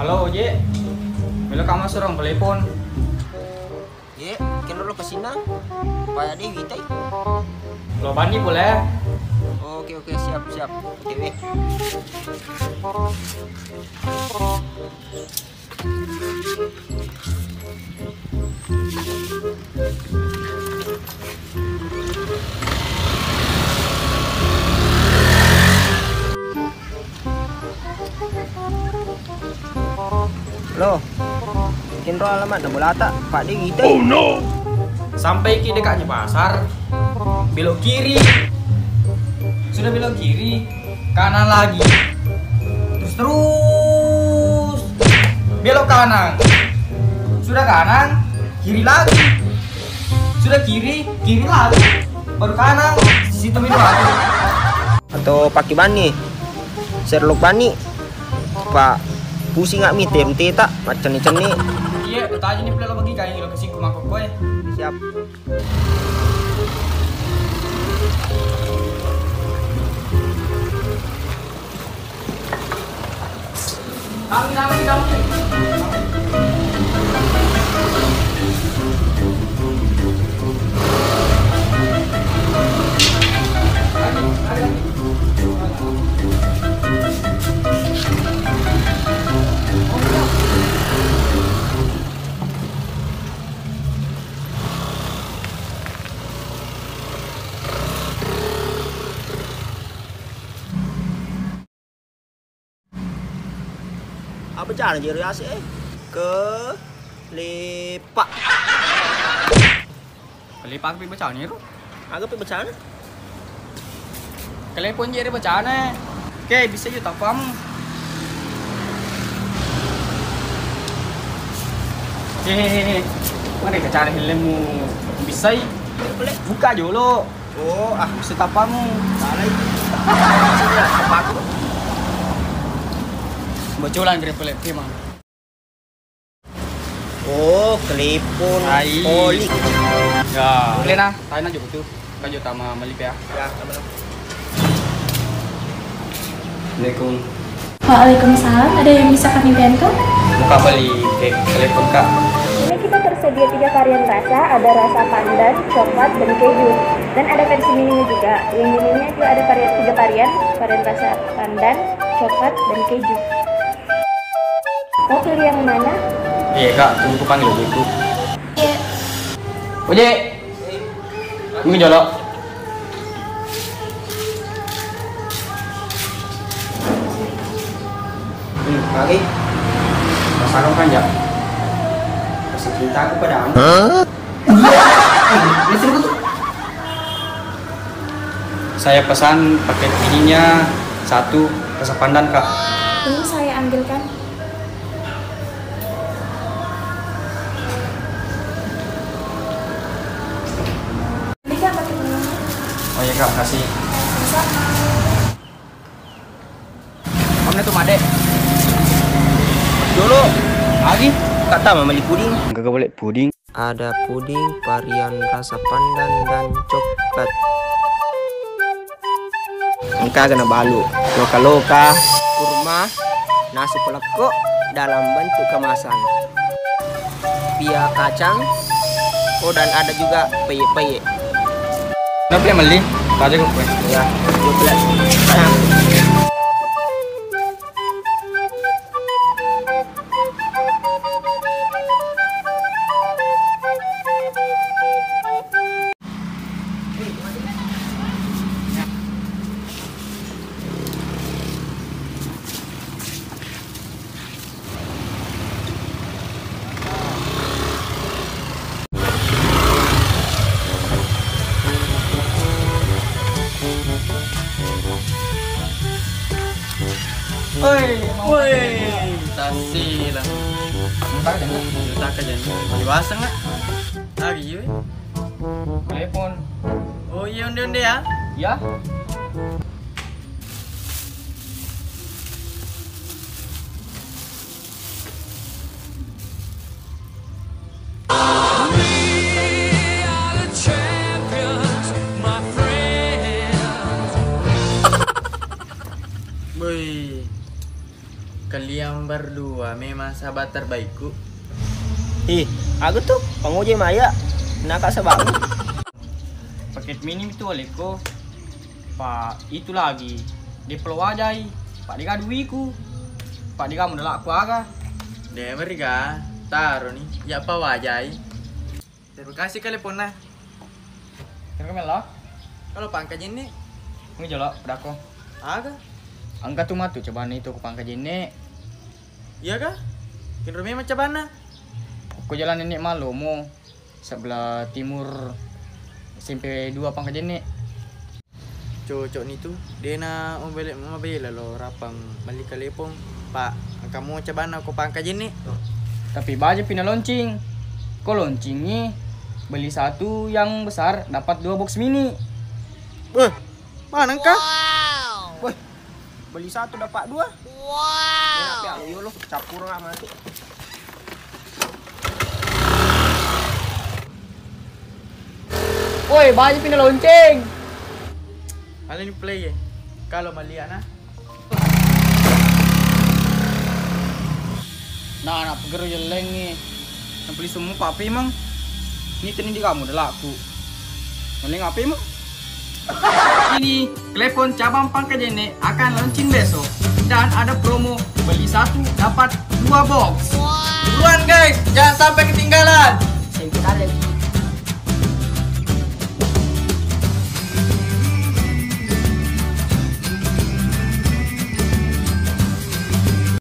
Halo, Ye. Milo kamu surong telepon. Ye, kan lo kesina. Paya Dewi tay. Lo bani boleh? Oke, siap. Oke, Loh, Kendro alamat dah bola tak? Pak Dewi tay. Oh no. Sampai ke dekatnya pasar, belok kiri. Sudah belok kiri, kanan lagi. Terus belok kanan. Sudah kanan, kiri lagi. Sudah kiri lagi. Baru kanan, di situ minum lagi. Atau pakai bani. Sherlock bani. Pak pusing nggak mite rute tak macam ni. Iya, betul aja nih lo bagi kayak lo kasih mangkok gue. Siap. Kami. Apa cara je reaksi ke lepak. Kelipak pi baca nih ro. Agak pi macam mana? Telepon je dia baca nih. Oke, bisa juga tak paham. Hehehe. Mana cara helmmu bisa boleh buka dulu. Oh, bisa tak paham. Salah itu. Apa aku? Bocolan grepelep emang. Oh, telepon polik. Ya, boleh nah. Tanya aja betul. Lanjut sama Melip ya. Ya, sama-sama. Assalamualaikum. Waalaikumsalam, ada yang bisa kami bantu? Buka beli telepon kak. Ini kita tersedia 3 varian rasa, ada rasa pandan, coklat, dan keju. Dan ada versi mininya juga. Yang mininya itu ada 3 varian rasa pandan, coklat, dan keju. Mau pilih yang mana? Iya kak, tunggu aku panggil ibu. Iya. Oje, ini jolok. Lagi. Masalah kan ya. Rasa cinta aku padamu. Saya pesan paket ininya 1 rasa pandan kak. Ini saya ambilkan. Bisa pakai minumnya? Oh iya kak, makasih. Sama. Kamu tuh Made. Dulu. Lagi? Kata mama beli puding. Enggak boleh puding. Ada puding varian rasa pandan dan coklat. Engkau kena balu. Loka-loka. Kurma. Nasi pelekok dalam bentuk kemasan. Pia kacang. Oh, dan ada juga peye-peye. Kenapa yang beli? Tadi kok gue. Ya, coklat. Sayang. Woi, tasi lah. Tak aja nih. Dewasa nggak? Lagi yuk. Telepon. Oh iya onde ya? Ya. Kalian berdua memang sahabat terbaikku. Ih, aku tuh penguji Maya. Nakak sebab. Paket minim itu olehku. Pak itu lagi. Di Pulau Wajai. Pak dia duiku. Pak dia kamu dah aku aga. Deh mereka taruh nih. Ya apa wajai. Terima kasih kali pona. Kira melok. Kalau pangkat ini, Ini jolok pada aku. aga. Angkat tuh matu coba nih itu ke pangkat jene. Iya kah? Kira macam mana? Aku jalan ini Malomo. Sebelah timur SMP 2 pangkat jene. Cocok nih tuh. Dia na membeli lo rapang balik ke Lepong. Pak, kamu macam mana aku pangkat ini? Tapi baju pindah loncing. Kok loncingnya beli satu yang besar dapat 2 box mini. Wah, mana kah? Woi, beli satu dapat 2. Wow. Ya, ayo lo campur lah mati. Woi, baju pindah lonceng. Kalian ini play ya? Kalau melihat nah. Nah, anak pegeru jeleng nih. Yang beli semua papi emang. Ini tadi di kamu udah laku. Meleng apa emang? Ini telepon cabang Pangkal Jene akan launching besok dan ada promo beli satu dapat 2 box. Buruan guys, jangan sampai ketinggalan.